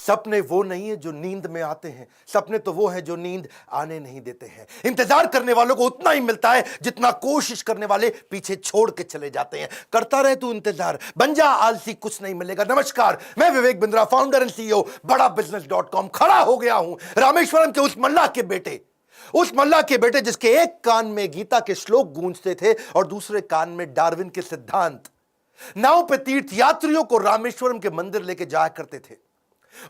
सपने वो नहीं है जो नींद में आते हैं, सपने तो वो हैं जो नींद आने नहीं देते हैं। इंतजार करने वालों को उतना ही मिलता है जितना कोशिश करने वाले पीछे छोड़ के चले जाते हैं। करता रहे तू इंतजार, बन जा आलसी, कुछ नहीं मिलेगा। नमस्कार, मैं Vivek Bindra, founder and CEO बड़ा बिजनेस.com। खड़ा हो गया हूं रामेश्वरम के उस मल्लाह के बेटे, जिसके एक कान में गीता के श्लोक गूंजते थे और दूसरे कान में डार्विन के सिद्धांत। नाव पे तीर्थ यात्रियों को रामेश्वरम के मंदिर लेके जाया करते थे,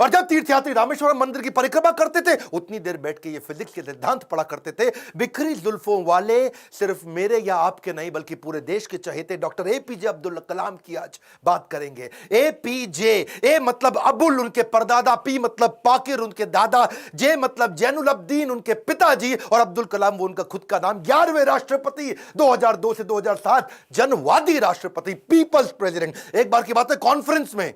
और जब तीर्थयात्री रामेश्वरम मंदिर की परिक्रमा करते थे उतनी देर बैठ के ये फिजिक्स के सिद्धांत पढ़ा करते थे। बिखरी जुल्फों वाले सिर्फ मेरे या आपके नहीं बल्कि पूरे देश के चहेते डॉक्टर एपीजे अब्दुल कलाम की आज बात करेंगे। एपीजे, ए मतलब अबुल उनके परदादा, पी मतलब पाकिर उनके दादा, जे मतलब जैनुल अब्दीन उनके पिताजी, और अब्दुल कलाम वो उनका खुद का नाम। 11वें राष्ट्रपति, 2002 से 2007 जनवादी राष्ट्रपति, पीपल्स प्रेसिडेंट। एक बार की बात है, कॉन्फ्रेंस में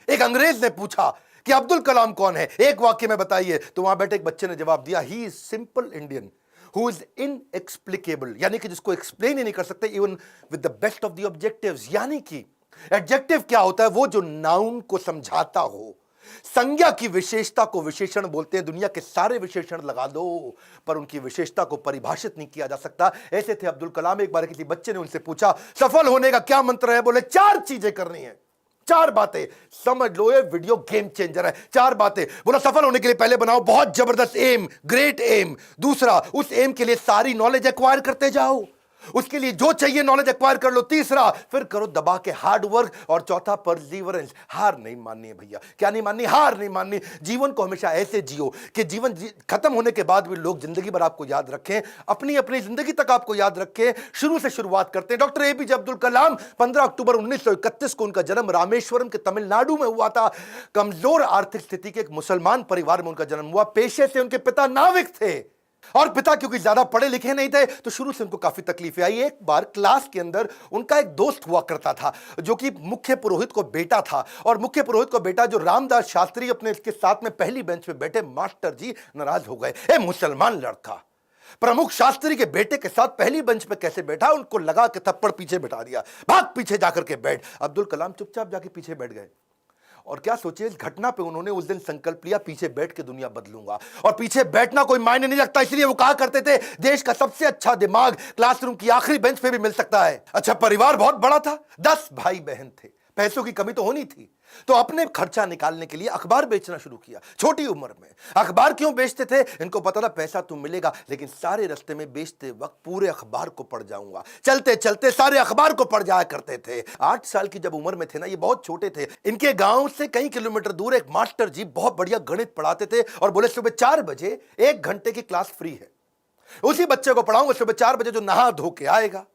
एक अंग्रेज ने पूछा कि अब्दुल कलाम कौन है, एक वाक्य में बताइए। तो वहां बैठे एक बच्चे ने जवाब दिया, he is simple Indian who is inexplicable, यानी कि जिसको एक्सप्लेन ही नहीं कर सकते even with the best of the objectives. यानी कि एडजेक्टिव क्या होता है? वो जो नाउन को समझाता हो। संज्ञा की विशेषता को विशेषण बोलते हैं। दुनिया के सारे विशेषण लगा दो पर उनकी विशेषता को परिभाषित नहीं किया जा सकता। ऐसे थे अब्दुल कलाम। एक बार किसी बच्चे ने उनसे पूछा, सफल होने का क्या मंत्र है? बोले 4 चीजें करनी है, 4 बातें। समझ लो ये वीडियो गेम चेंजर है। 4 बातें। बोला सफल होने के लिए पहले बनाओ बहुत जबरदस्त एम, ग्रेट एम। दूसरा, उस एम के लिए सारी नॉलेज एक्वायर करते जाओ, उसके लिए जो चाहिए नॉलेज एक्वायर कर लो। तीसरा, फिर करो दबा के हार्ड वर्क। और चौथा, परसीवरेंस। हार नहीं माननी है भैया। क्या नहीं माननी? हार नहीं माननी। जीवन को हमेशा ऐसे जियो कि जीवन खत्म होने के बाद भी लोग जिंदगी भर आपको याद रखें, अपनी अपनी जिंदगी तक आपको याद रखें। शुरू से शुरुआत करते हैं। डॉक्टर एपीजे अब्दुल कलाम, 15 अक्टूबर 1931 को उनका जन्म रामेश्वरम के तमिलनाडु में हुआ था। कमजोर आर्थिक स्थिति के एक मुसलमान परिवार में उनका जन्म हुआ। पेशे से उनके पिता नाविक थे, और पिता क्योंकि ज्यादा पढ़े लिखे नहीं थे तो शुरू से उनको काफी तकलीफें आई। एक बार क्लास के अंदर उनका एक दोस्त हुआ करता था जो कि मुख्य पुरोहित को बेटा था, और मुख्य पुरोहित को बेटा जो रामदास शास्त्री अपने इसके साथ में पहली बेंच पे बैठे, मास्टर जी नाराज हो गए। ए मुसलमान लड़का प्रमुख शास्त्री के बेटे के साथ पहली बेंच पे कैसे बैठा? उनको लगा कि थप्पड़ पीछे बैठा दिया, भाग पीछे जाकर के बैठ। अब्दुल कलाम चुपचाप जाके पीछे बैठ गए। और क्या सोचिए, इस घटना पे उन्होंने उस दिन संकल्प लिया, पीछे बैठ के दुनिया बदलूंगा। और पीछे बैठना कोई मायने नहीं रखता, इसलिए वो कहा करते थे देश का सबसे अच्छा दिमाग क्लासरूम की आखिरी बेंच पे भी मिल सकता है। अच्छा, परिवार बहुत बड़ा था, 10 भाई बहन थे। पैसों की कमी तो होनी थी, तो अपने खर्चा निकालने के लिए अखबार बेचना शुरू किया। छोटी उम्र में अखबार क्यों बेचते थे? इनको पता था पैसा तो मिलेगा, लेकिन सारे रास्ते में बेचते वक्त पूरे अखबार को पढ़ जाऊंगा। चलते चलते सारे अखबार को पढ़ जाया करते थे। 8 साल की जब उम्र में थे ना, ये बहुत छोटे थे। इनके गांव से कई किलोमीटर दूर एक मास्टर जी बहुत बढ़िया गणित पढ़ाते थे, और बोले सुबह 4 बजे 1 घंटे की क्लास फ्री है, उसी बच्चे को पढ़ाऊंगा सुबह 4 बजे जो नहा धो के आएगा।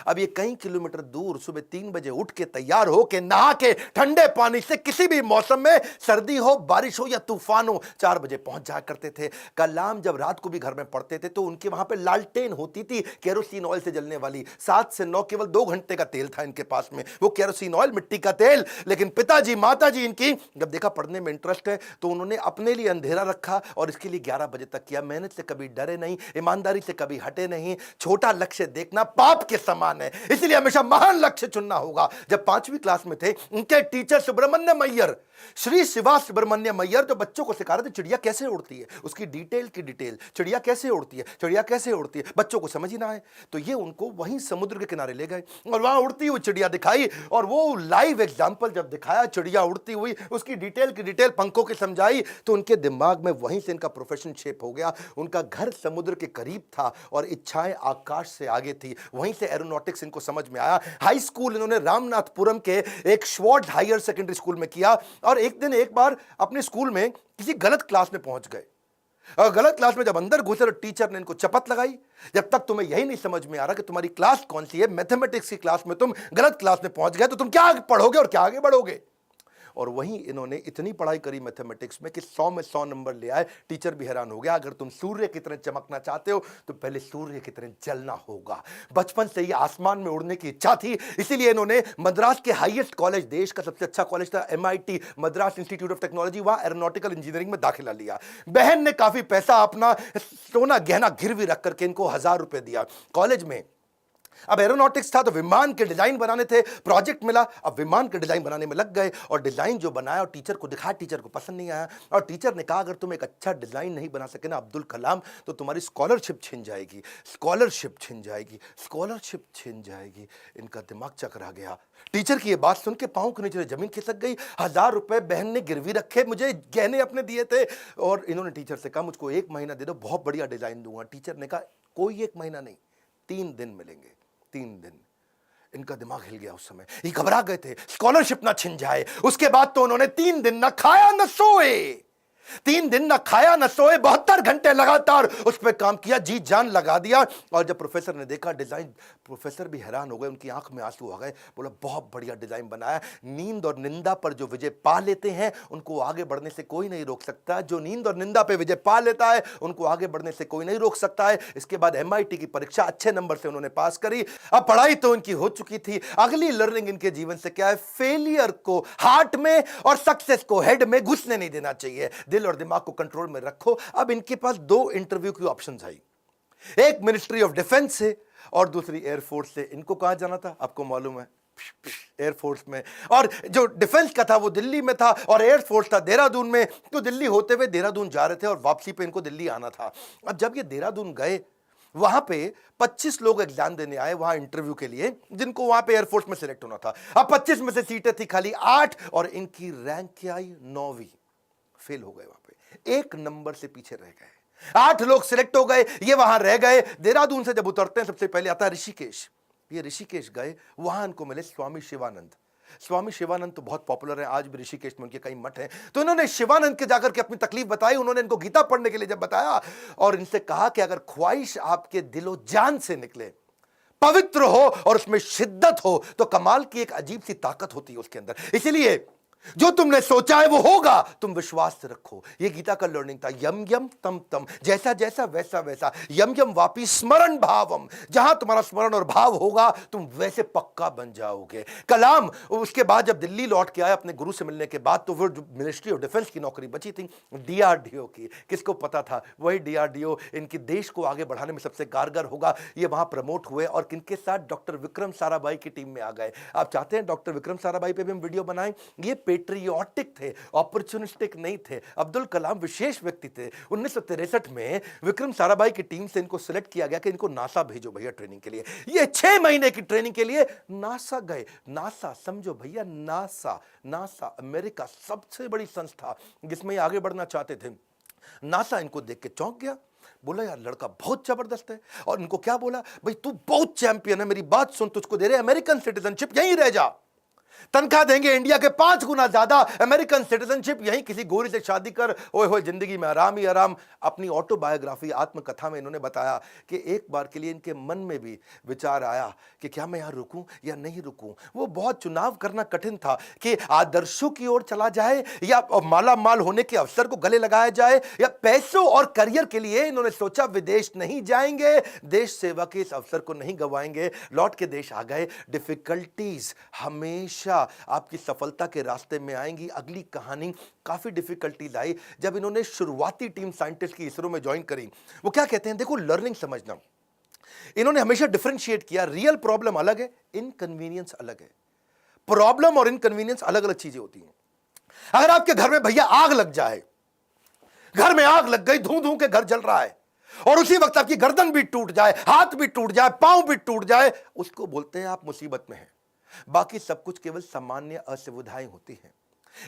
अब ये कई किलोमीटर दूर सुबह 3 बजे उठ के तैयार हो के नहा के ठंडे पानी से किसी भी मौसम में, सर्दी हो बारिश हो या तूफान हो, 4 बजे पहुंच जाया करते थे। कलाम जब रात को भी घर में पढ़ते थे तो उनके वहां पे लालटेन होती थी, केरोसिन ऑयल से जलने वाली। 7 से 9 केवल 2 घंटे का तेल था इनके पास में, वो केरोसिन ऑयल, मिट्टी का तेल। लेकिन पिताजी माताजी इनकी जब देखा पढ़ने में इंटरेस्ट है तो उन्होंने अपने लिए अंधेरा रखा और इसके लिए 11 बजे तक किया। मेहनत से कभी डरे नहीं, ईमानदारी से कभी हटे नहीं। छोटा लक्ष्य देखना पाप के समान है, इसलिए हमेशा महान लक्ष्य चुनना होगा। जब 5वीं क्लास में थे, उनके टीचर सुब्रमण्यम अय्यर, श्री शिवा सुब्रमण्यम अय्यर, जो बच्चों को सिखा रहे थे चिड़िया कैसे उड़ती है, उसकी डिटेल की डिटेल, चिड़िया कैसे उड़ती है, चिड़िया कैसे उड़ती है, बच्चों को समझ ही ना आए तो ये उनको वहीं समुद्र के किनारे ले गए और वहां उड़ती हुई चिड़िया दिखाई। और वो लाइव एग्जाम्पल जब दिखाया चिड़िया उड़ती हुई, उसकी डिटेल की डिटेल पंखों की समझाई, तो उनके दिमाग में वहीं से इनका प्रोफेशन शेप हो गया। उनका घर समुद्र के करीब था और इच्छाएं आकाश से आगे थी, वहीं से एरोनॉटिक्स इनको समझ में आया। हाई स्कूल इन्होंने रामनाथपुरम के एक श्वार्ट हायर सेकेंडरी स्कूल में किया। और एक दिन एक बार अपने स्कूल में किसी गलत क्लास में पहुंच गए, और गलत क्लास में जब अंदर घुसे तो टीचर ने इनको चपत लगाई, जब तक तुम्हें यही नहीं समझ में आ रहा कि तुम्हारी क्लास कौन सी है, मैथमेटिक्स की क्लास में तुम गलत क्लास में पहुंच गए तो तुम क्या पढ़ोगे और क्या आगे बढ़ोगे। और वहीं इन्होंने इतनी पढ़ाई करी मैथमेटिक्स में कि 100 में 100 नंबर ले आए। टीचर भी हैरान हो गया, अगर तुम सूर्य की तरह चमकना चाहते हो तो पहले सूर्य की तरह जलना होगा। बचपन से ही आसमान में उड़ने की इच्छा थी, इसीलिए इन्होंने मद्रास के हाईएस्ट कॉलेज, देश का सबसे अच्छा कॉलेज था MIT, Madras institute of technology, वहां एरोनॉटिकल इंजीनियरिंग में दाखिला लिया। बहन ने काफी पैसा अपना सोना गहना गिरवी रख करके इनको 1000 रुपए दिया। कॉलेज में अब एरोनॉटिक्स था तो विमान के डिजाइन बनाने थे, प्रोजेक्ट मिला, अब विमान के डिजाइन बनाने में लग गए और डिजाइन जो बनाया और टीचर को दिखाया, टीचर को पसंद नहीं आया और टीचर ने कहा अगर तुम एक अच्छा डिजाइन नहीं बना सके ना अब्दुल कलाम तो तुम्हारी स्कॉलरशिप छिन जाएगी, स्कॉलरशिप छिन जाएगी, स्कॉलरशिप छिन जाएगी। इनका दिमाग चकरा गया। टीचर की ये बात सुन के पांव के नीचे जमीन खिसक गई। 1000 रुपए बहन ने गिरवी रखे, मुझे गहने अपने दिए थे और इन्होंने टीचर से कहा मुझको 1 महीना दे दो, बहुत बढ़िया डिजाइन दूंगा। टीचर ने कहा कोई 1 महीना नहीं, 3 दिन मिलेंगे, 3 दिन। इनका दिमाग हिल गया। उस समय ये घबरा गए थे स्कॉलरशिप ना छिन जाए। उसके बाद तो उन्होंने 3 दिन ना खाया ना सोए, 3 दिन ना खाया ना सोए, 72 घंटे लगातार उस पर काम किया, जी जान लगा दिया। और जब प्रोफेसर ने देखा डिजाइन, प्रोफेसर भी हैरान हो गए, उनकी आंख में आंसू आ गए। बोला बहुत बढ़िया डिजाइन बनाया। नींद और निंदा पर जो विजय पा लेते हैं उनको आगे बढ़ने से कोई नहीं रोक सकता। जो नींद और निंदा पे विजय पा लेता है उनको आगे बढ़ने से कोई नहीं रोक सकता है। इसके बाद MIT की परीक्षा अच्छे नंबर से उन्होंने पास करी। अब पढ़ाई तो उनकी हो चुकी थी। अगली लर्निंग इनके जीवन से क्या है? फेलियर को हार्ट में और सक्सेस को हेड में घुसने नहीं देना चाहिए। दिल और दिमाग को कंट्रोल में रखो। अब इनके पास 2 इंटरव्यू की ऑप्शंस आई, एक मिनिस्ट्री ऑफ डिफेंस से और दूसरी एयरफोर्स से। इनको कहां जाना था आपको मालूम है? एयरफोर्स में। और जो डिफेंस का था वो दिल्ली में था और एयरफोर्स था देहरादून में। तो दिल्ली होते हुए देहरादून जा रहे थे और वापसी पे इनको दिल्ली आना था। अब जब ये देहरादून गए वहां पे 25 लोग एग्जाम देने आए वहां इंटरव्यू के लिए, जिनको वहां पे एयरफोर्स में सिलेक्ट होना था। अब 25 में से सीटें थी खाली 8 और इनकी रैंक क्या आई? 9वीं। फेल हो गए, वहां पे 1 नंबर से पीछे रह गए। 8 लोग सिलेक्ट हो गए, ये वहां रह गए। देहरादून से जब उतरते हैं सबसे पहले आता है ऋषिकेश। ये ऋषिकेश गए, वहां इनको मिले स्वामी शिवानंद। स्वामी शिवानंद तो बहुत पॉपुलर है, आज भी ऋषिकेश में उनके कई मठ हैं। तो इन्होंने शिवानंद के जाकर के अपनी तकलीफ बताई। उन्होंने इनको गीता पढ़ने के लिए जब बताया और इनसे कहा कि अगर ख्वाहिश आपके दिलो जान से निकले, पवित्र हो और उसमें शिद्दत हो तो कमाल की एक अजीब सी ताकत होती है उसके अंदर। इसीलिए जो तुमने सोचा है वो होगा, तुम विश्वास से रखो। ये गीता का लर्निंग था। यम यम तम तम, जैसा जैसा वैसा वैसा। यम यम वापी स्मरण भावम, जहां तुम्हारा स्मरण और भाव होगा तुम वैसे पक्का बन जाओगे। कलाम उसके बाद जब दिल्ली लौट के आए अपने गुरु से मिलने के बाद, तो वो मिनिस्ट्री ऑफ डिफेंस की नौकरी बची थी DRDO की। किसको पता था वही DRDO इनके देश को आगे बढ़ाने में सबसे कारगर होगा। ये वहां प्रमोट हुए और किनके साथ? डॉक्टर विक्रम साराभाई की टीम में आ गए। आप चाहते हैं डॉक्टर विक्रम साराभाई पे भी हम वीडियो बनाएं? ये पेट्रियोटिक थे, ऑपर्चुनिस्टिक नहीं थे। अब्दुल कलाम विशेष व्यक्ति थे। 1963 में विक्रम साराभाई की टीम से इनको सिलेक्ट किया गया कि इनको नासा भेजो भैया ट्रेनिंग के लिए। ये 6 महीने की ट्रेनिंग के लिए नासा गए। नासा समझो भैया, नासा, नासा अमेरिका सबसे बड़ी संस्था जिसमें आगे बढ़ना चाहते थे। नासा इनको देख के चौंक गया, बोला यार लड़का बहुत जबरदस्त है। और इनको क्या बोला? भाई तू बहुत चैंपियन है, मेरी बात सुन, तुझको दे रहे अमेरिकन सिटीजनशिप, यहीं रह जा, तनख्वाह देंगे इंडिया के 5 गुना ज्यादा, अमेरिकन सिटीजनशिप, यहीं किसी गोरी से शादी कर, ओए होए जिंदगी में आराम ही आराम। अपनी ऑटोबायोग्राफी, आत्मकथा में इन्होंने बताया कि एक बार के लिए इनके मन में भी विचार आया कि क्या मैं यहां रुकूं या नहीं रुकूं। वो बहुत चुनाव करना कठिन था कि आदर्शों की ओर चला जाए या माला माल होने के अवसर को गले लगाया जाए या पैसों और करियर के लिए इन्होंने सोचा विदेश नहीं जाएंगे, देश सेवा के इस अवसर को नहीं गंवाएंगे। लौट के देश आ गए। डिफिकल्टीज हमेशा आपकी सफलता के रास्ते में आएंगी। अगली कहानी काफी डिफिकल्टीज आई जब इन्होंने शुरुआती टीम साइंटिस्ट की इसरो में ज्वाइन करी। वो क्या कहते हैं, देखो लर्निंग समझना, इन्होंने हमेशा डिफरेंशिएट किया। रियल प्रॉब्लम अलग है, इनकन्वीनियंस अलग है। प्रॉब्लम और इनकन्वीनियंस अलग अलग चीजें होती हैं। अगर आपके घर में भैया आग लग जाए, घर में आग लग गई, धू धू के घर जल रहा है और उसी वक्त आपकी गर्दन भी टूट जाए, हाथ भी टूट जाए, पांव भी टूट जाए, उसको बोलते हैं आप मुसीबत में हैं। बाकी सब कुछ केवल सामान्य असुविधाएं होती हैं।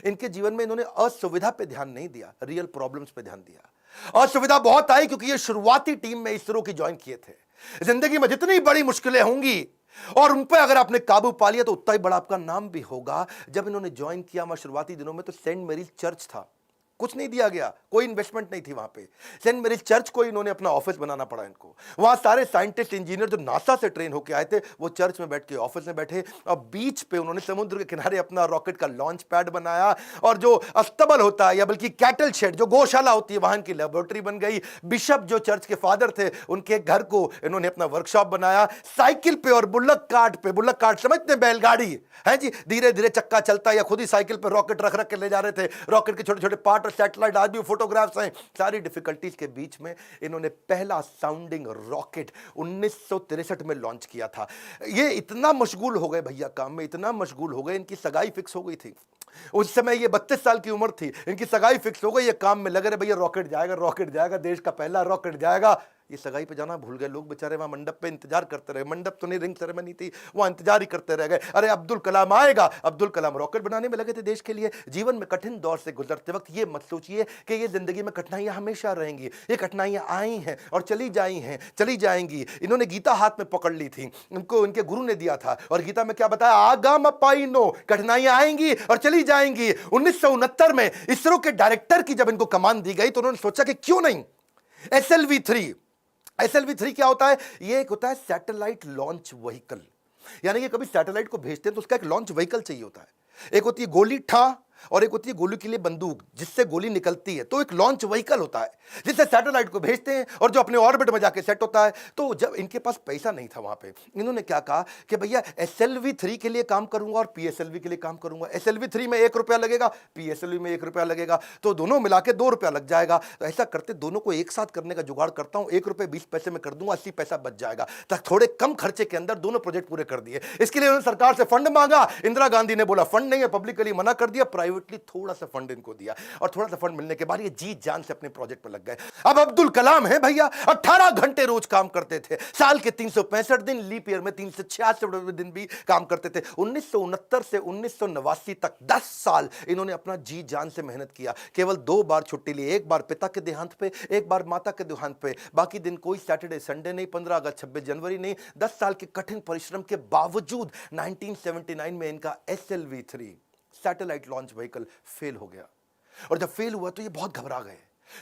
इनके जीवन में इन्होंने असुविधा पे ध्यान नहीं दिया, रियल प्रॉब्लम्स पे ध्यान दिया। असुविधा बहुत आई क्योंकि ये शुरुआती टीम में इसरो की ज्वाइन किए थे। जिंदगी में जितनी बड़ी मुश्किलें होंगी और उन पर अगर आपने काबू पा लिया तो उतना ही बड़ा आपका नाम भी होगा। जब इन्होंने ज्वाइन किया वहां शुरुआती दिनों में तो सेंट मैरीज चर्च था, कुछ नहीं दिया गया, कोई इन्वेस्टमेंट नहीं थी वहां पे। सेंट मैरीज चर्च को इन्होंने अपना ऑफिस बनाना पड़ा इनको। वहां सारे साइंटिस्ट इंजीनियर जो नासा से ट्रेन होकर आए थे वो चर्च में बैठ के ऑफिस में बैठे और बीच पे उन्होंने समुद्र के किनारे अपना रॉकेट का लॉन्च पैड बनाया और जो अस्तबल होता है या बल्कि कैटल शेड जो गौशाला होती है वहां की लेबोरेटरी बन गई। बिशप जो चर्च के फादर थे उनके घर को इन्होंने अपना वर्कशॉप बनाया। साइकिल पे और बुल्लक कार्ट समझते हैं, बैलगाड़ी है जी, धीरे धीरे चक्का चलता या खुद ही साइकिल पे रॉकेट रख रख के ले जा रहे थे। रॉकेट के छोटे छोटे पार्ट वाटर सैटेलाइट, आज भी फोटोग्राफ्स हैं। सारी डिफिकल्टीज के बीच में इन्होंने पहला साउंडिंग रॉकेट 1963 में लॉन्च किया था। ये इतना मशगूल हो गए भैया काम में, इतना मशगूल हो गए, इनकी सगाई फिक्स हो गई थी। उस समय ये 32 साल की उम्र थी, इनकी सगाई फिक्स हो गई, ये काम में लगे रहे, भैया रॉकेट जाएगा, रॉकेट जाएगा, देश का पहला रॉकेट जाएगा। ये सगाई पे जाना भूल गए लोग बेचारे, वहां मंडप पे इंतजार करते रहे। मंडप तो नहीं, रिंग सेरेमनी थी, वहां इंतजार ही करते रह गए। अरे अब्दुल कलाम आएगा। अब्दुल कलाम रॉकेट बनाने में लगे थे देश के लिए। जीवन में कठिन दौर से गुजरते वक्त ये मत सोचिए कि ये जिंदगी में कठिनाइयां हमेशा रहेंगी। ये कठिनाइयां आई हैं और चली जाई हैं, चली जाएंगी। इन्होंने गीता हाथ में पकड़ ली थी, इनको इनके गुरु ने दिया था, और गीता में क्या बताया, आगाम पाइनो, कठिनाइयां आएंगी और चली जाएंगी। 1969 में इसरो के डायरेक्टर की जब इनको कमान दी गई तो उन्होंने सोचा कि क्यों नहीं SLV-3। SLV-3 क्या होता है? ये एक होता है सैटेलाइट लॉन्च व्हीकल, यानी कि कभी सैटेलाइट को भेजते हैं तो उसका एक लॉन्च व्हीकल चाहिए होता है। एक होती है गोली ठा और एक होती है गोली के लिए बंदूक जिससे गोली निकलती है, तो एक लॉन्च व्हीकल होता है जिससे सैटेलाइट को भेजते हैं और जो अपने ऑर्बिट में जाके सेट होता है। तो जब इनके पास पैसा नहीं था वहां पे, इन्होंने क्या कहा कि भैया SLV-3 के लिए काम करूंगा और PSLV के लिए काम करूंगा। SLV-3 में 1 रुपया लगेगा, PSLV में 1 रुपया लगेगा, तो दोनों मिला के 2 रुपया लग जाएगा। तो ऐसा करते दोनों को एक साथ करने का जुगाड़ करता हूं, 1 रुपये 20 पैसे में कर दूंगा, 80 पैसा बच जाएगा। तक थोड़े कम खर्चे के अंदर दोनों प्रोजेक्ट पूरे कर दिए। इसके लिए उन्होंने सरकार से फंड मांगा। इंदिरा गांधी ने बोला फंड नहीं है, पब्लिकली मना कर दिया, प्राइवेटली थोड़ा सा फंड इनको दिया, और थोड़ा सा फंड मिलने के बाद ये जी जान से अपने प्रोजेक्ट पर लग गए। अब अब्दुल कलाम है भैया, 18 घंटे रोज काम करते थे, साल के 365 दिन, लीप ईयर में 366 दिन भी काम करते थे। 1969 से 1989 तक 10 साल इन्होंने अपना जी जान से मेहनत किया। केवल 2 बार छुट्टी ली, एक बार पिता के देहांत पे, एक बार माता के देहांत पे। बाकी दिन कोई सैटरडे संडे नहीं, 15 अगस्त 26 जनवरी नहीं। 10 साल के कठिन परिश्रम के बावजूद 1979 में इनका SLV-3 satellite launch vehicle fail हो गया। और जब फेल हुआ तो ये बहुत घबरा गए,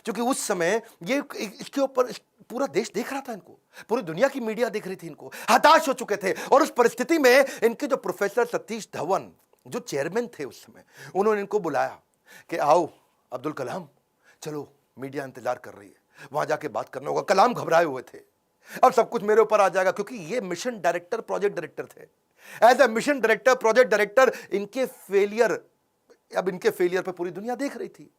क्योंकि उस समय ये इसके ऊपर पूरा देश देख रहा था इनको, पूरी दुनिया की मीडिया देख रही थी इनको, हताश हो चुके थे। और उस परिस्थिति में इनके जो प्रोफेसर सतीश धवन जो चेयरमैन थे उस समय, उन्होंने इनको बुलाया कि आओ अब्दुल कलाम, चलो मीडिया इंतजार कर रही है, वहां जाके बात करना होगा। कलाम घबराए हुए थे, अब सब कुछ मेरे ऊपर आ जाएगा, क्योंकि ये मिशन डायरेक्टर, प्रोजेक्ट डायरेक्टर थे। As a mission director, project director, इनके फेलियर पे पूरी दुनिया देख रही थी।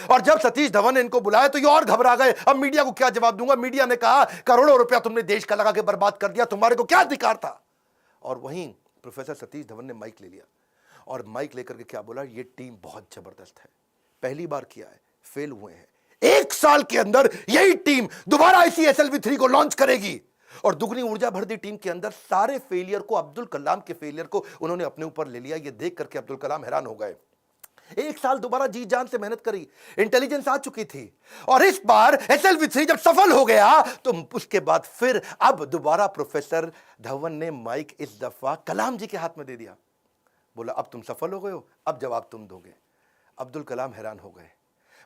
और जब सतीश धवन ने इनको बुलाया तो ये और घबरा गए, अब मीडिया को क्या जवाब दूंगा। मीडिया ने कहा करोड़ों रुपया तुमने देश का लगा के बर्बाद कर दिया, तुम्हारे को क्या अधिकार था। और वहीं प्रोफेसर सतीश धवन ने माइक ले लिया और माइक लेकर के क्या बोला, ये टीम बहुत जबरदस्त है, पहली बार किया है, फेल हुए हैं, 1 साल के अंदर यही टीम दोबारा इसी SLV-3 को लॉन्च करेगी। और दुगनी ऊर्जा भर दी टीम के अंदर। सारे फेलियर को, अब्दुल कलाम के फेलियर को उन्होंने अपने ऊपर ले लिया। ये देख करके अब्दुल कलाम हैरान हो गए। 1 साल दोबारा जी जान से मेहनत करी, इंटेलिजेंस आ चुकी थी, और इस बार SLV-3 जब सफल हो गया तो उसके बाद फिर अब दोबारा प्रोफेसर धवन ने माइक इस दफा कलाम जी के हाथ में दे दिया। बोला अब तुम सफल हो गए हो, अब जवाब तुम दोगे। अब्दुल कलाम हैरान हो गए,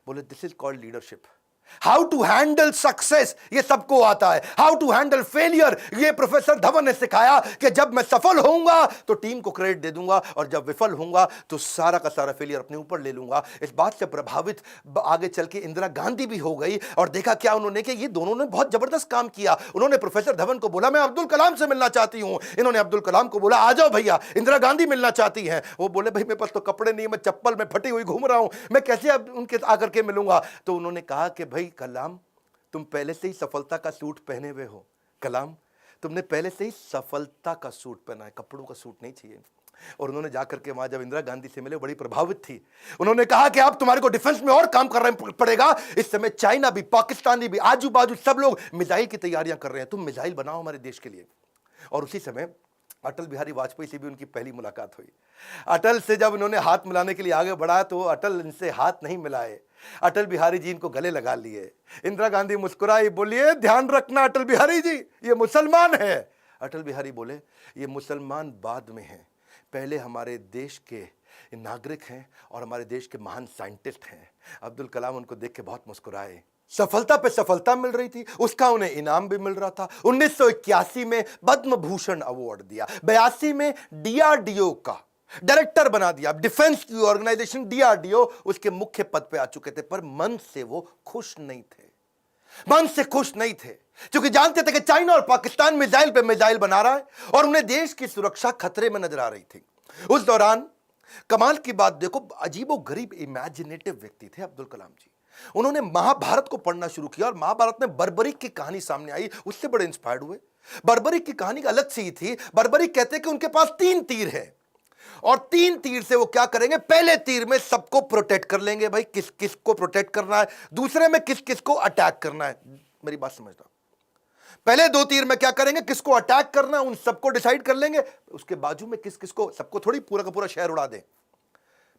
बोले this is called leadership. How to handle success ये सबको आता है, हाउ टू हैंडल फेलियर ये प्रोफेसर धवन ने सिखाया कि जब मैं सफल होऊंगा तो टीम को क्रेडिट दे दूंगा, और जब विफल होऊंगा तो सारा का सारा फेलियर अपने ऊपर ले लूंगा। इस बात से प्रभावित आगे चल के इंदिरा गांधी भी हो गई, और देखा क्या उन्होंने कि ये दोनों ने बहुत जबरदस्त काम किया। उन्होंने प्रोफेसर धवन को बोला मैं अब्दुल कलाम से मिलना चाहती हूं, इन्होंने अब्दुल कलाम को बोला आ जाओ भैया, इंदिरा गांधी मिलना चाहती हैं। वो बोले भाई मेरे पास तो कपड़े नहीं, मैं चप्पल में फटी हुई घूम रहा हूं, मैं कैसे अब उनके आकर के मिलूंगा। तो उन्होंने कहा कि भाई कलाम तुम पहले से ही सफलता का सूट पहने हुए हो, कलाम तुमने पहले से ही सफलता का सूट पहना है, कपड़ों का सूट नहीं चाहिए। और उन्होंने जाकर के वहां जब इंदिरा गांधी से मिले, बड़ी प्रभावित थी। उन्होंने कहा कि अब तुम्हारे को डिफेंस में और काम करना पड़ेगा। इस समय चाइना भी, पाकिस्तानी भी, आजू बाजू सब लोग मिसाइल की तैयारियां कर रहे हैं, तुम मिसाइल बनाओ हमारे देश के लिए। और उसी समय अटल बिहारी वाजपेयी से भी उनकी पहली मुलाकात हुई। अटल से जब उन्होंने हाथ मिलाने के लिए आगे बढ़ा तो अटल इनसे हाथ नहीं मिलाए, अटल बिहारी जी इनको गले लगा लिए। इंदिरा गांधी मुस्कुराई, बोलिए ध्यान रखना अटल बिहारी जी ये मुसलमान है। अटल बिहारी बोले ये मुसलमान बाद में हैं, पहले हमारे देश के नागरिक हैं और हमारे देश के महान साइंटिस्ट हैं। अब्दुल कलाम उनको देख के बहुत मुस्कुराए। सफलता पे सफलता मिल रही थी, उसका उन्हें इनाम भी मिल रहा था। 1981 में पद्म भूषण अवार्ड दिया, 82 में DRDO का डायरेक्टर बना दिया। डिफेंस की ऑर्गेनाइजेशन DRDO उसके मुख्य पद पे आ चुके थे, पर मन से वो खुश नहीं थे, मन से खुश नहीं थे, क्योंकि जानते थे कि चाइना और पाकिस्तान मिसाइल पे मिसाइल बना रहा है और उन्हें देश की सुरक्षा खतरे में नजर आ रही थी। उस दौरान कमाल की बात देखो, अजीबो गरीब इमेजिनेटिव व्यक्ति थे अब्दुल कलाम जी। उन्होंने महाभारत को पढ़ना शुरू किया और महाभारत में बर्बरीक की कहानी सामने आई, उससे बड़े इंस्पायर्ड हुए। बर्बरीक की कहानी अलग सी ही थी। बर्बरीक कहते हैं कि उनके पास 3 तीर है और 3 तीर से वो क्या करेंगे, पहले तीर में सबको प्रोटेक्ट कर लेंगे, भाई किस किस को प्रोटेक्ट करना है, दूसरे में किस किस को अटैक करना है। मेरी बात समझना, पहले 2 तीर में क्या करेंगे, किसको अटैक करना है उन सबको डिसाइड कर लेंगे, उसके बाजू में किस किस को, सबको थोड़ी पूरा का पूरा शहर उड़ा दें।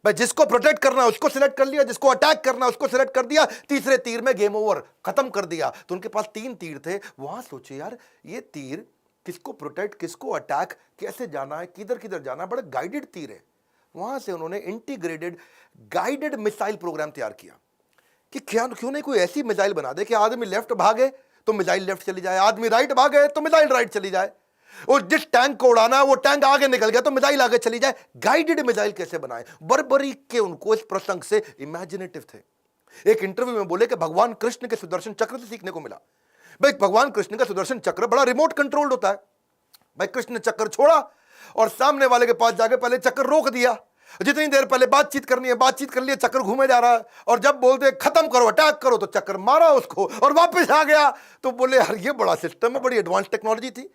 भाई जिसको प्रोटेक्ट करना है उसको सिलेक्ट कर लिया, जिसको अटैक करना है उसको सिलेक्ट कर दिया, तीसरे तीर में गेम ओवर, खत्म कर दिया। तो उनके पास 3 तीर थे। वहां सोचे यार ये तीर किसको प्रोटेक्ट, किसको अटैक, कैसे जाना है, किधर किधर जाना है, बड़ा गाइडेड तीर है। वहां से उन्होंने इंटीग्रेटेड गाइडेड मिसाइल प्रोग्राम तैयार किया कि क्यों नहीं कोई ऐसी मिसाइल बना दे कि आदमी लेफ्ट भागे तो मिसाइल लेफ्ट चली जाए, आदमी राइट भागे तो मिसाइल राइट चली जाए, और जिस टैंक को उड़ाना है वो टैंक आगे निकल गया तो मिसाइल आगे चली जाए। गाइडेड मिसाइल कैसे बनाए, बर्बरीक के उनको इस प्रसंग से इमेजिनेटिव थे। एक इंटरव्यू में बोले कि भगवान कृष्ण के सुदर्शन चक्र से सीखने को मिला। भाई भगवान कृष्ण का सुदर्शन चक्र बड़ा रिमोट कंट्रोल्ड होता है। भाई कृष्ण ने चक्कर छोड़ा और सामने वाले के पास जाके पहले चक्कर रोक दिया, जितनी देर पहले बातचीत करनी है बातचीत कर लिया, चक्कर घूमे जा रहा है, और जब बोलते खत्म करो अटैक करो तो चक्कर मारा उसको और वापस आ गया। तो बोले यार ये बड़ा सिस्टम है, बड़ी एडवांस टेक्नोलॉजी थी।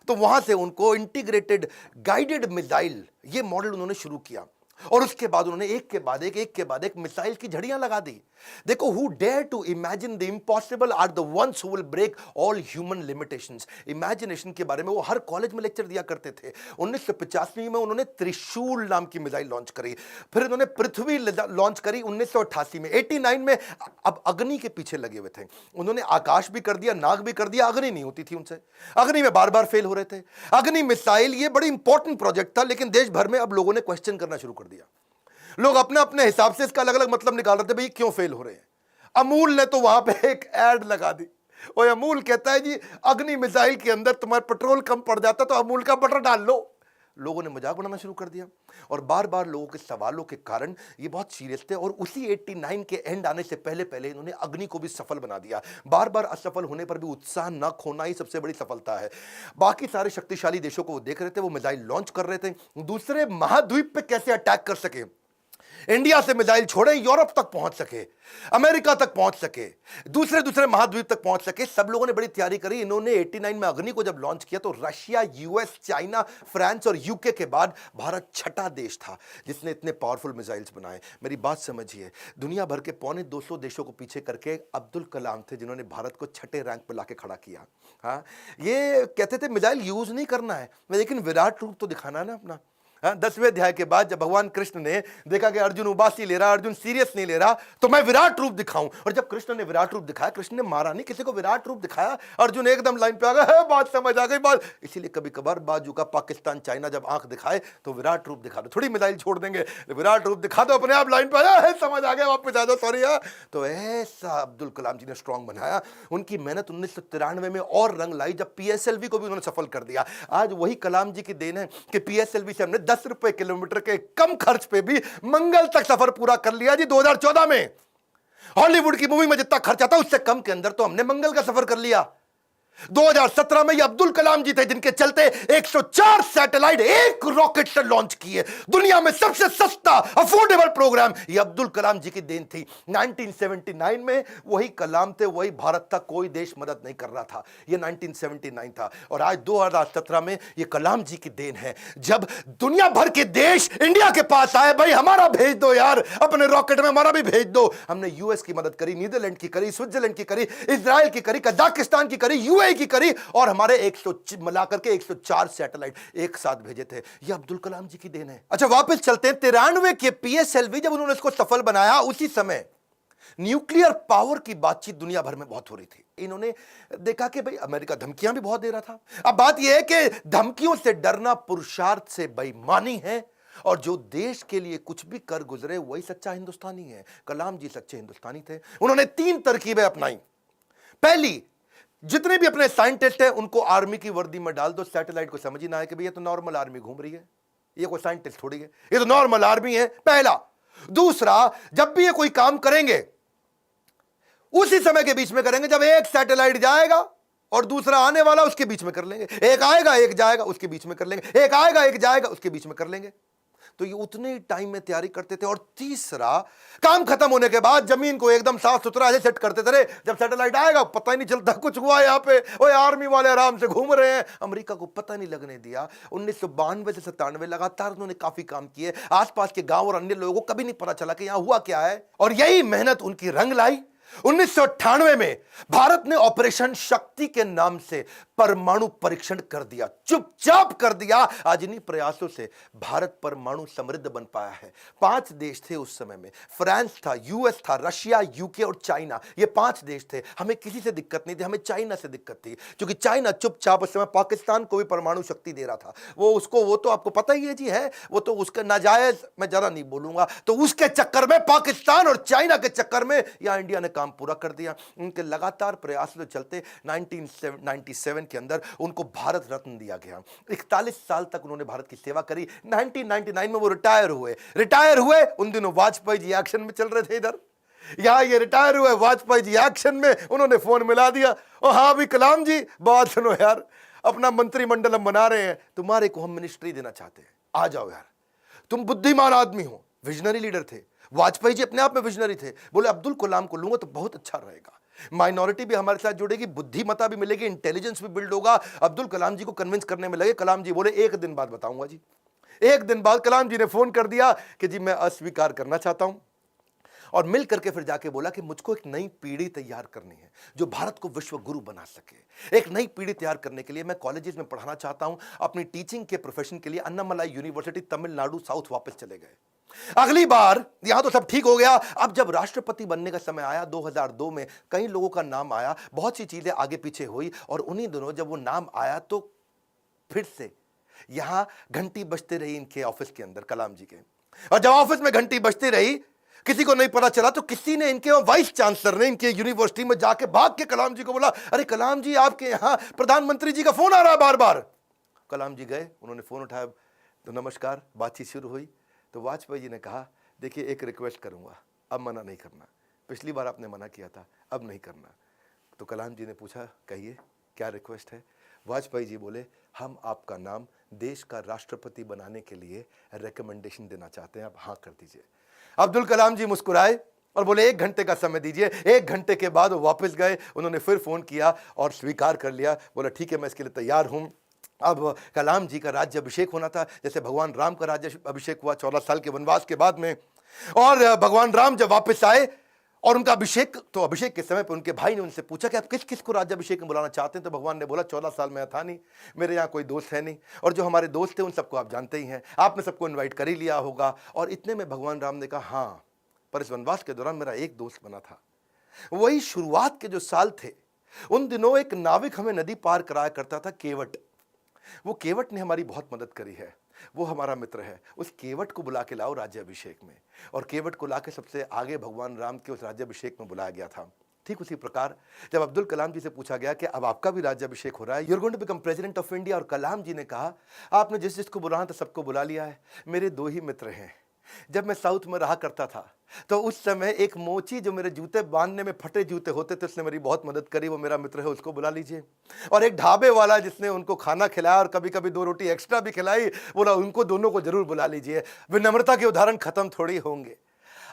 तो वहां से उनको इंटीग्रेटेड गाइडेड मिसाइल ये मॉडल उन्होंने शुरू किया और उसके बाद उन्होंने एक के बाद एक मिसाइल की झड़ियां लगा दी। देखो, who dare to imagine the impossible are the ones who will break all human limitations. Imagination के बारे में वो हर कॉलेज में लेक्चर दिया करते थे। 1985 में उन्होंने त्रिशूल नाम की मिसाइल लॉन्च करी, फिर उन्होंने पृथ्वी लॉन्च करी 1988 में। 89 में अब अग्नि के पीछे लगे हुए थे। उन्होंने आकाश भी कर दिया, नाग भी कर दिया, अग्नि नहीं होती थी उनसे, अग्नि में बार बार फेल हो रहे थे। अग्नि मिसाइल ये बड़ी इंपॉर्टेंट प्रोजेक्ट था, लेकिन देश भर में अब लोगों ने क्वेश्चन करना शुरू कर दिया। लोग अपने अपने हिसाब से इसका अलग अलग मतलब निकाल रहे थे, भाई क्यों फेल हो रहे हैं। अमूल ने तो वहां पे एक एड लगा दी, और अमूल कहता है जी अग्नि मिसाइल के अंदर तुम्हारा पेट्रोल कम पड़ जाता तो अमूल का बटर डाल लो। लोगों ने मजाक बनाना शुरू कर दिया और बार बार लोगों के सवालों के कारण ये बहुत सीरियस थे, और उसी 89 के एंड आने से पहले पहले इन्होंने अग्नि को भी सफल बना दिया। बार बार असफल होने पर भी उत्साह न खोना ही सबसे बड़ी सफलता है। बाकी सारे शक्तिशाली देशों को वो देख रहे थे, वो मिसाइल लॉन्च कर रहे थे, दूसरे महाद्वीप पे कैसे अटैक कर सके, इंडिया से मिसाइल छोड़े यूरोप तक पहुंच सके, अमेरिका तक पहुंच सके, दूसरे महाद्वीप तक पहुंच सके। सब लोगों ने बड़ी तैयारी करी। इन्होंने 89 में अग्नि को जब लॉन्च किया तो रशिया, यूएस, चाइना, फ्रांस और यूके के बाद भारत छठा देश था जिसने इतने पावरफुल मिसाइल्स बनाए। मेरी बात समझिए, दुनिया भर के 250 देशों को पीछे करके अब्दुल कलाम थे जिन्होंने भारत को छठे रैंक पर लाके खड़ा किया। हाँ, ये कहते थे मिसाइल यूज नहीं करना है, लेकिन विराट रूप तो दिखाना है ना अपना। 10वें अध्याय के बाद जब भगवान कृष्ण ने देखा कि अर्जुन उबासी ले रहा, अर्जुन सीरियस नहीं ले रहा, तो मैं विराट रूप दिखाऊं। और जब कृष्ण ने विराट रूप दिखाया, कृष्ण ने मारा नहीं, किसी को विराट रूप दिखाया, अर्जुन एकदम लाइन पे आ गया, बात समझ आ गई बात। इसीलिए कभी कभार बाजू का पाकिस्तान, चाइना जब आंख दिखाए तो विराट रूप दिखा दो, थोड़ी मिसाइल छोड़ देंगे, विराट रूप दिखा दो, अपने आप लाइन पे आया, समझ आ गया, वापस आ जाओ, सॉरी। तो ऐसा अब्दुल कलाम जी ने स्ट्रांग बनाया। उनकी मेहनत 1993 में और रंग लाई जब पीएसएलवी को भी उन्होंने सफल कर दिया। आज वही कलाम जी की देन है कि पीएसएलवी से हमने 10 रुपए किलोमीटर के कम खर्च पे भी मंगल तक सफर पूरा कर लिया जी। 2014 में हॉलीवुड की मूवी में जितना खर्चा था उससे कम के अंदर तो हमने मंगल का सफर कर लिया। 2017 में ये अब्दुल कलाम जी थे जिनके चलते 104 सैटेलाइट एक रॉकेट से लॉन्च किए। दुनिया में सबसे सस्ता अफोर्डेबल प्रोग्राम ये अब्दुल कलाम जी की देन थी। 1979 में वही कलाम थे, वही भारत था, कोई देश मदद नहीं कर रहा था। ये 1979 था और आज 2017 में ये कलाम जी की देन है जब दुनिया भर के देश इंडिया के पास आए, भाई हमारा भेज दो यार, अपने रॉकेट में हमारा भी भेज दो। हमने यूएस की मदद करी, नीदरलैंड की करी, स्विट्जरलैंड की करी, इजराइल की करी, कजाकिस्तान की करी, यूएई की करी, और हमारे 100 मिलाकर के 104 सैटेलाइट एक साथ भेजे थे। ये अब्दुल कलाम जी की देन है। अच्छा वापस चलते हैं 93 के पीएसएलवी जब उन्होंने इसको सफल बनाया, उसी समय न्यूक्लियर पावर की बातचीत दुनिया भर में बहुत हो रही थी। इन्होंने देखा कि भाई अमेरिका धमकियां भी बहुत दे रहा था। अब बात यह है कि धमकियों से डरना पुरुषार्थ से बेईमानी है, और जो देश के लिए कुछ भी कर गुजरे वही सच्चा हिंदुस्तानी है। कलाम जी सच्चे हिंदुस्तानी थे। उन्होंने 3 तरकीबें अपनाई। पहली, जितने भी अपने साइंटिस्ट हैं उनको आर्मी की वर्दी में डाल दो, सैटेलाइट को समझ ही ना आए कि भाई ये तो नॉर्मल आर्मी घूम रही है, ये कोई साइंटिस्ट थोड़ी है, ये तो नॉर्मल आर्मी है, पहला। दूसरा, जब भी ये कोई काम करेंगे उसी समय के बीच में करेंगे जब एक सैटेलाइट जाएगा और दूसरा आने वाला, उसके बीच में कर लेंगे। एक आएगा एक जाएगा, उसके बीच में कर लेंगे। एक आएगा एक जाएगा, उसके बीच में कर लेंगे। तो ये उतने ही टाइम में तैयारी करते थे। और तीसरा, काम खत्म होने के बाद जमीन को एकदम साफ सुथरा ऐसे सेट करते थे, जब सैटेलाइट आएगा पता ही नहीं चलता कुछ हुआ यहाँ पे, ओए आर्मी वाले आराम से घूम रहे हैं। अमेरिका को पता नहीं लगने दिया। 1992 से 97 लगातार उन्होंने काफी काम किए। आसपास के गांव और अन्य लोगों को कभी नहीं पता चला कि यहां हुआ क्या है, और यही मेहनत उनकी रंग लाई। 1998 में भारत ने ऑपरेशन शक्ति के नाम से परमाणु परीक्षण कर दिया, चुपचाप कर दिया। आज इन्हीं प्रयासों से भारत परमाणु समृद्ध बन पाया है। 5 देश थे उस समय में, फ्रांस था, यूएस था, रशिया, यूके और चाइना। ये 5 देश थे। हमें किसी से दिक्कत नहीं थी, हमें चाइना से दिक्कत थी, क्योंकि चाइना चुपचाप उस समय पाकिस्तान को भी परमाणु शक्ति दे रहा था। वो तो आपको पता ही है जी, है वो तो उसका नाजायज, मैं जरा नहीं बोलूंगा। तो उसके चक्कर में, पाकिस्तान और चाइना के चक्कर में यहां इंडिया ने काम पूरा कर दिया। उनके लगातार प्रयासों के चलते 1997 के अंदर उनको भारत रत्न दिया गया। 41 साल तक उन्होंने भारत की सेवा करी। 1999 में वो रिटायर हुए। उन दिनों वाजपेयी जी एक्शन में चल रहे थे इधर, यहां ये रिटायर हुए, वाजपेयी जी एक्शन में। उन्होंने फोन मिला दिया, ओ हाँ भी कलाम जी, बात सुनो यार, अपना मंत्रिमंडल हम बना रहे हैं, तुम्हारे को हम मिनिस्ट्री देना चाहते हैं, आ जाओ यार। तुम बुद्धिमान आदमी हो, विजनरी लीडर थे। वाजपेयी जी अपने आप में विजनरी थे। बोले अब्दुल कलाम को लूंगा तो बहुत अच्छा रहेगा, माइनॉरिटी भी हमारे साथ जुड़ेगी, बुद्धिमत्ता भी मिलेगी, इंटेलिजेंस भी बिल्ड होगा। अब्दुल कलाम जी को कन्विंस करने में लगे। कलाम जी बोले 1 दिन बाद बताऊंगा जी। 1 दिन बाद कलाम जी ने फोन कर दिया कि जी मैं अस्वीकार करना चाहता हूं, और मिल करके फिर जाके बोला कि मुझको एक नई पीढ़ी तैयार करनी है जो भारत को विश्व गुरु बना सके। एक नई पीढ़ी तैयार करने के लिए मैं कॉलेजेस में पढ़ाना चाहता हूं। अपनी टीचिंग के प्रोफेशन के लिए अन्नामलाई यूनिवर्सिटी तमिलनाडु साउथ वापस चले गए। अगली बार यहां तो सब ठीक हो गया। अब जब राष्ट्रपति बनने का समय आया 2002 में, कई लोगों का नाम आया, बहुत सी चीजें आगे पीछे हुई, और उन्हीं दिनों जब वो नाम आया तो फिर से यहां घंटी बजते रही इनके ऑफिस के अंदर, कलाम जी के। और जब ऑफिस में घंटी बजती रही, किसी को नहीं पता चला, तो किसी ने, इनके वाइस चांसलर ने इनके यूनिवर्सिटी में जाके भाग के कलाम जी को बोला, अरे कलाम जी आपके यहां प्रधानमंत्री जी का फोन आ रहा है बार बार। कलाम जी गए, उन्होंने फोन उठाया, तो नमस्कार, बातचीत शुरू हुई। तो वाजपेयी जी ने कहा, देखिए एक रिक्वेस्ट करूंगा, अब मना नहीं करना, पिछली बार आपने मना किया था, अब नहीं करना। तो कलाम जी ने पूछा, कहिए क्या रिक्वेस्ट है। वाजपेयी जी बोले, हम आपका नाम देश का राष्ट्रपति बनाने के लिए रिकमेंडेशन देना चाहते हैं, आप हाँ कर दीजिए। अब्दुल कलाम जी मुस्कुराए और बोले 1 घंटे का समय दीजिए। 1 घंटे के बाद वो वापस गए, उन्होंने फिर फोन किया और स्वीकार कर लिया। बोला ठीक है, मैं इसके लिए तैयार हूं। अब कलाम जी का राज्य अभिषेक होना था, जैसे भगवान राम का राज्य अभिषेक हुआ 14 साल के वनवास के बाद में। और भगवान राम जब वापस आए और उनका अभिषेक, तो अभिषेक के समय पर उनके भाई ने उनसे पूछा कि आप किस किस को राज्य अभिषेक में बुलाना चाहते हैं। तो भगवान ने बोला 14 साल में था नहीं, मेरे यहाँ कोई दोस्त है नहीं, और जो हमारे दोस्त थे उन सबको आप जानते ही हैं, आपने सबको इन्वाइट कर ही लिया होगा। और इतने में भगवान राम ने कहा, हाँ, पर इस वनवास के दौरान मेरा एक दोस्त बना था। वही शुरुआत के जो साल थे, उन दिनों एक नाविक हमें नदी पार कराया करता था, केवट। वो केवट ने हमारी बहुत मदद करी है, वो हमारा मित्र है। उस केवट को बुला के लाओ राज्याभिषेक में। और केवट को लाके सबसे आगे भगवान राम के उस राज्याभिषेक में बुलाया गया था। ठीक उसी प्रकार जब अब्दुल कलाम जी से पूछा गया कि अब आपका भी राज्याभिषेक हो रहा है, you are going to become president of India, और कलाम जी ने कहा, आपने जिस जिसको बुलाना था सबको बुला लिया है, मेरे 2 ही मित्र हैं। जब मैं साउथ में रहा करता था तो उस समय एक मोची जो मेरे जूते बांधने में फटे जूते होते थे, उसने मेरी बहुत मदद करी, वो मेरा मित्र है, उसको बुला लीजिए। और एक ढाबे वाला जिसने उनको खाना खिलाया और कभी कभी 2 रोटी एक्स्ट्रा भी खिलाई, बोला उनको दोनों को जरूर बुला लीजिए। विनम्रता के उदाहरण खत्म थोड़ी होंगे।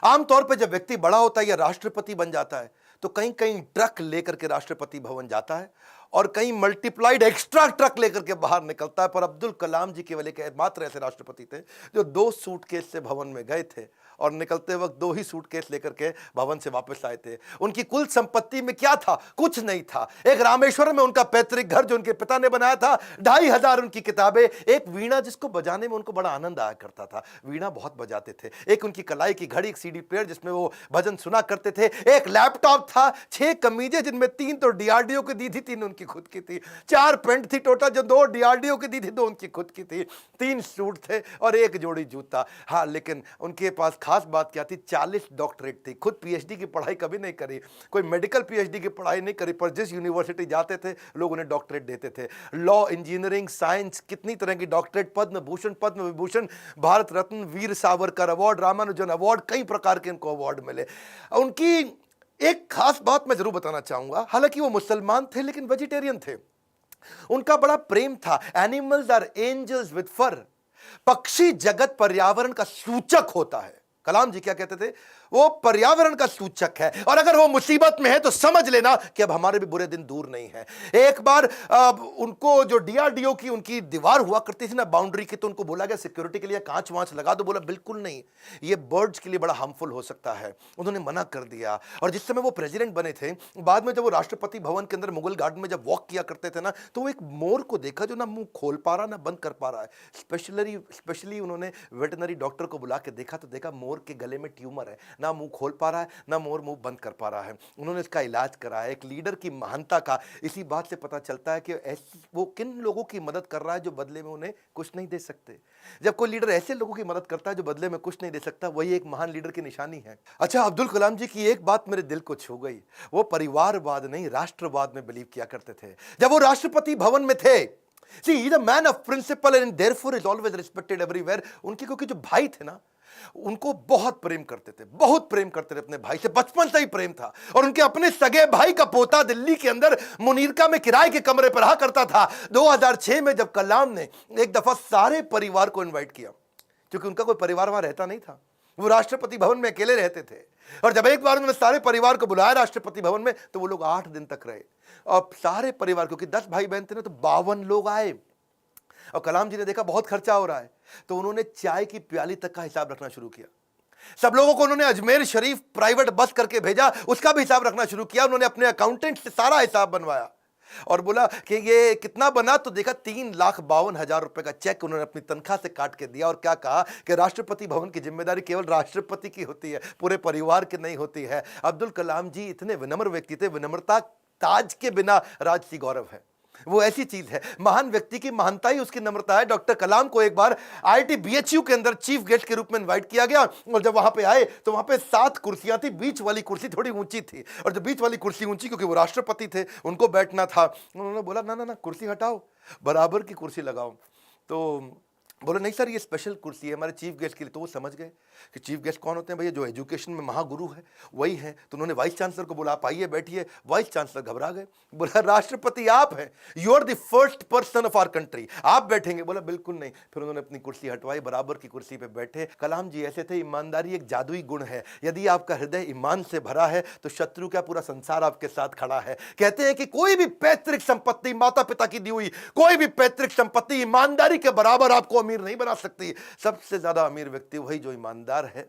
आमतौर पर जब व्यक्ति बड़ा होता है या राष्ट्रपति बन जाता है तो कहीं कहीं ट्रक लेकर के राष्ट्रपति भवन जाता है और कहीं मल्टीप्लाइड एक्स्ट्रा ट्रक लेकर के बाहर निकलता है। पर अब्दुल कलाम जी केवल एक मात्र ऐसे राष्ट्रपति थे जो 2 सूटकेस से भवन में गए थे और निकलते वक्त 2 ही सूटकेस लेकर के भवन से वापस आए थे। उनकी कुल संपत्ति में क्या था? कुछ नहीं था। एक रामेश्वर में उनका पैतृक घर जो उनके पिता ने बनाया था, 2500 उनकी किताबें, एक वीणा जिसको बजाने में उनको बड़ा आनंद आया करता था, वीणा बहुत बजाते थे, एक उनकी कलाई की घड़ी, एक सीडी प्लेयर जिसमें वो भजन सुना करते थे, एक लैपटॉप था, 6 कमीजें जिनमें 3 तो डीआरडीओ की दी थी, 3 उनकी खुद की थी, 4 पेंट थी टोटल जो 2 डीआरडीओ की दी थी, 2 उनकी खुद की थी, 3 सूट थे और 1 जोड़ी जूता। हाँ, लेकिन उनके पास खास बात क्या थी? 40 डॉक्टरेट थी। खुद पीएचडी की पढ़ाई कभी नहीं करी, कोई मेडिकल पीएचडी की पढ़ाई नहीं करी, पर जिस यूनिवर्सिटी जाते थे लोग उन्हें डॉक्टरेट देते थे। लॉ, इंजीनियरिंग, साइंस, कितनी तरह की doctorate, Padma Bhushan, Padma Vibhushan, Bharat Ratna, Veer Savarkar award, Ramanujan award, कई प्रकार के इनको अवार्ड मिले। उनकी एक खास बात मैं जरूर बताना चाहूंगा, हालांकि वो मुसलमान थे लेकिन वेजिटेरियन थे। उनका बड़ा प्रेम था, एनिमल्स आर एंजल्स विद फर। पक्षी जगत पर्यावरण का सूचक होता है। कलाम जी क्या कहते थे? वो पर्यावरण का सूचक है, और अगर वो मुसीबत में है तो समझ लेना कि अब हमारे भी बुरे दिन दूर नहीं है। एक बार उनको जो डीआरडीओ की उनकी दीवार हुआ करती थी ना बाउंड्री की, तो उनको बोला गया सिक्योरिटी के लिए कांच वांच लगा दो। बोला बिल्कुल नहीं, ये बर्ड्स के लिए बड़ा हार्मफुल हो सकता है। उन्होंने मना कर दिया। और जिस समय वो प्रेसिडेंट बने थे, बाद में जब वो राष्ट्रपति भवन के अंदर मुगल गार्डन में जब वॉक किया करते थे ना, तो वो एक मोर को देखा जो ना मुंह खोल पा रहा ना बंद कर पा रहा है। स्पेशली उन्होंने वेटनरी डॉक्टर को बुला के देखा, तो देखा मोर के गले में ट्यूमर है, ना मुंह खोल पा रहा है ना मोर मुंह बंद कर पा रहा है। उन्होंने इसका इलाज कराया। एक लीडर की महानता का इसी बात से पता चलता है कि वो किन लोगों की मदद कर रहा है जो बदले में उन्हें कुछ नहीं दे सकते। जब कोई लीडर ऐसे लोगों की मदद करता है जो बदले में कुछ नहीं दे सकता, वही एक महान लीडर की निशानी है। अच्छा, अब्दुल कलाम जी की एक बात मेरे दिल को छू गई। वो परिवारवाद नहीं, राष्ट्रवाद में बिलीव किया करते थे। जब वो राष्ट्रपति भवन में थे, See, he's a man of principle and therefore is always respected everywhere. उनके क्योंकि जो भाई थे ना, उनको बहुत प्रेम करते थे, बहुत प्रेम करते थे अपने भाई से, बचपन से ही प्रेम था। और उनके अपने सगे भाई का पोता दिल्ली के अंदर मुनीरका में किराए के कमरे पर रहा करता था। 2006 में जब कलाम ने एक दफा सारे परिवार को इनवाइट किया, क्योंकि उनका कोई परिवार वहां रहता नहीं था, वो राष्ट्रपति भवन में अकेले रहते थे। और जब एक बार उन्होंने सारे परिवार को बुलाया राष्ट्रपति भवन में, तो वो लोग 8 दिन तक रहे। और सारे परिवार, क्योंकि 10 भाई बहन थे ना, तो 52 लोग आए। और कलाम जी ने देखा बहुत खर्चा हो रहा है, तो उन्होंने चाय की प्याली तक का हिसाब रखना शुरू किया। सब लोगों को उन्होंने अजमेर शरीफ प्राइवेट बस करके भेजा, उसका भी हिसाब रखना शुरू किया। उन्होंने अपने अकाउंटेंट से सारा हिसाब बनवाया और बोला कि ये कितना बना, तो देखा 3,52,000 रुपए का चेक उन्होंने अपनी तनख्वाह से काट के दिया। और क्या कहा कि राष्ट्रपति भवन की जिम्मेदारी केवल राष्ट्रपति की होती है, पूरे परिवार की नहीं होती है। अब्दुल कलाम जी इतने विनम्र व्यक्ति थे, विनम्रता ताज के बिना राजसी गौरव है। वो ऐसी चीज है, महान व्यक्ति की महानता ही उसकी नम्रता है। डॉक्टर कलाम को एक बार आईआईटी बीएचयू के अंदर चीफ गेस्ट के रूप में इनवाइट किया गया, और जब वहां पे आए तो वहां पे 7 कुर्सियां थी, बीच वाली कुर्सी थोड़ी ऊंची थी, और जब बीच वाली कुर्सी ऊंची, क्योंकि वो राष्ट्रपति थे, उनको बैठना था। उन्होंने बोला ना ना ना, कुर्सी हटाओ, बराबर की कुर्सी लगाओ। तो बोले नहीं सर, ये स्पेशल कुर्सी है हमारे चीफ गेस्ट के लिए। तो वो समझ गए कि चीफ गेस्ट कौन होते हैं भैया, जो एजुकेशन में महागुरु है वही है। तो उन्होंने वाइस चांसलर को बोला, आप आइए बैठिए। वाइस चांसलर घबरा गए, बोला राष्ट्रपति आप हैं, you are the first person of our country, आप बैठेंगे। बोला बिल्कुल नहीं। फिर उन्होंने अपनी कुर्सी हटवाई, बराबर की कुर्सी पे बैठे। कलाम जी ऐसे थे, ईमानदारी एक जादुई गुण है। यदि आपका हृदय ईमान से भरा है तो शत्रु का पूरा संसार आपके साथ खड़ा है। कहते हैं कि कोई भी पैतृक संपत्ति, माता पिता की दी हुई कोई भी पैतृक संपत्ति ईमानदारी के बराबर आपको अमीर नहीं बना सकती। सबसे ज्यादा अमीर व्यक्ति वही जो ईमानदार है,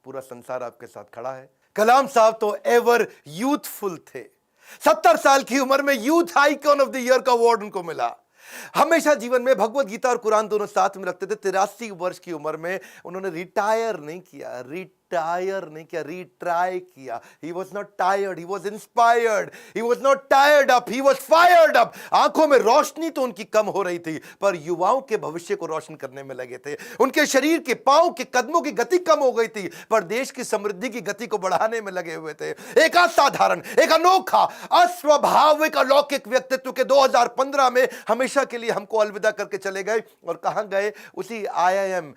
पूरा संसार आपके साथ खड़ा है। कलाम साहब तो एवर यूथफुल थे। 70 साल की उम्र में youth icon of the year का अवार्ड उनको मिला। हमेशा जीवन में भगवत गीता और कुरान दोनों साथ में रखते थे। 83 वर्ष की उम्र में उन्होंने रिटायर नहीं किया, रिट्राई किया। He was not tired, he was inspired, he was not tired up, he was fired up। आंखों में रोशनी तो उनकी कम हो रही थी, पर युवाओं के भविष्य को रोशन करने में लगे थे। उनके शरीर के पांव के कदमों की गति कम हो गई थी, पर देश की समृद्धि की गति को बढ़ाने में लगे हुए थे। एक असाधारण, एक अनोखा, अस्वाभाविक, अलौकिक व्यक्तित्व के 2015 में हमेशा के लिए हमको अलविदा करके चले गए। और कहां गए? उसी IIM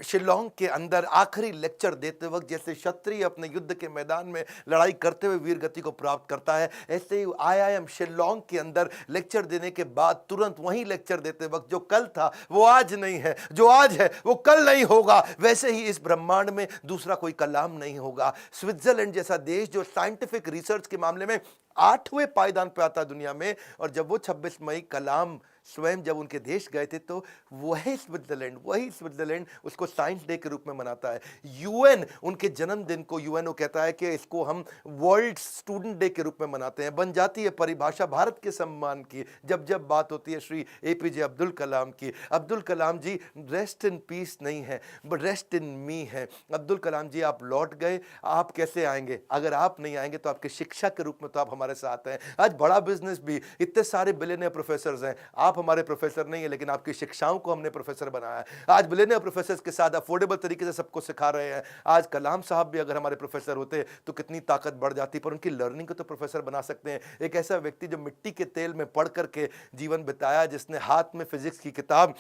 शिलोंग के अंदर आखिरी लेक्चर देते वक्त जैसे क्षत्रिय अपने युद्ध के मैदान में लड़ाई करते हुए वीर गति को प्राप्त करता है, ऐसे ही IIM शिलोंग के अंदर लेक्चर देने के बाद तुरंत वहीं लेक्चर देते वक्त जो कल था वो आज नहीं है, जो आज है वो कल नहीं होगा, वैसे ही इस ब्रह्मांड में दूसरा कोई कलाम नहीं होगा। स्विट्जरलैंड जैसा देश जो साइंटिफिक रिसर्च के मामले में 8वें पायदान पे आता दुनिया में, और जब वो 26 मई कलाम स्वयं जब उनके देश गए थे, तो वही स्विट्जरलैंड उसको साइंस डे के रूप में मनाता है। यूएन उनके जन्मदिन को यूएनओ कहता है कि इसको हम वर्ल्ड स्टूडेंट डे के रूप में मनाते हैं। बन जाती है परिभाषा भारत के सम्मान की जब जब बात होती है श्री APJ अब्दुल कलाम की। अब्दुल कलाम जी रेस्ट इन पीस नहीं है, बट रेस्ट इन मी है। अब्दुल कलाम जी आप लौट गए, आप कैसे आएंगे? अगर आप नहीं आएंगे तो आपके शिक्षा के रूप में तो आप हमारे साथ हैं। आज बड़ा बिजनेस भी, इतने सारे बिलियनियर प्रोफेसर हैं, आप हमारे प्रोफेसर नहीं है, लेकिन आपकी शिक्षाओं को हमने प्रोफेसर बनाया है। आज बिलियनियर प्रोफेसर के साथ अफोर्डेबल तरीके से सबको सिखा रहे हैं। आज कलाम साहब भी अगर हमारे प्रोफेसर होते तो कितनी ताकत बढ़ जाती, पर उनकी लर्निंग को तो प्रोफेसर बना सकते हैं। एक ऐसा व्यक्ति जो मिट्टी के तेल में पढ़ करके जीवन बिताया, जिसने हाथ में फिजिक्स की किताब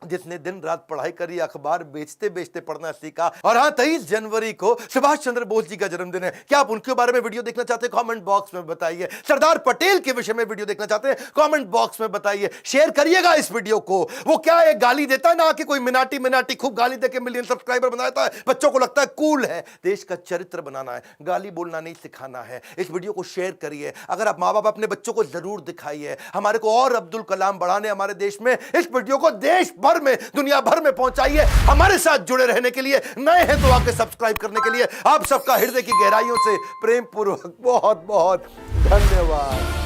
जिसने दिन रात पढ़ाई करी, अखबार बेचते बेचते पढ़ना सीखा। और हाँ, 23 जनवरी को सुभाष चंद्र बोस जी का जन्मदिन है। क्या आप उनके बारे में वीडियो देखना चाहते हैं? कमेंट बॉक्स में बताइए। सरदार पटेल के विषय में वीडियो देखना चाहते हैं? कमेंट बॉक्स में बताइए। शेयर करिएगा इस वीडियो को। वो क्या है, गाली देता है ना कि कोई मिनाटी खूब गाली देके मिलियन सब्सक्राइबर बनाता है, बच्चों को लगता है कूल है। देश का चरित्र बनाना है, गाली बोलना नहीं सिखाना है। इस वीडियो को शेयर करिए। अगर आप माँ बाप, अपने बच्चों को जरूर दिखाइए। हमारे को और अब्दुल कलाम बढ़ाने हमारे देश में, इस वीडियो को देश भर में, दुनिया भर में पहुंचाइए। हमारे साथ जुड़े रहने के लिए, नए हैं तो आके सब्सक्राइब करने के लिए आप सबका हृदय की गहराइयों से प्रेम पूर्वक बहुत बहुत धन्यवाद।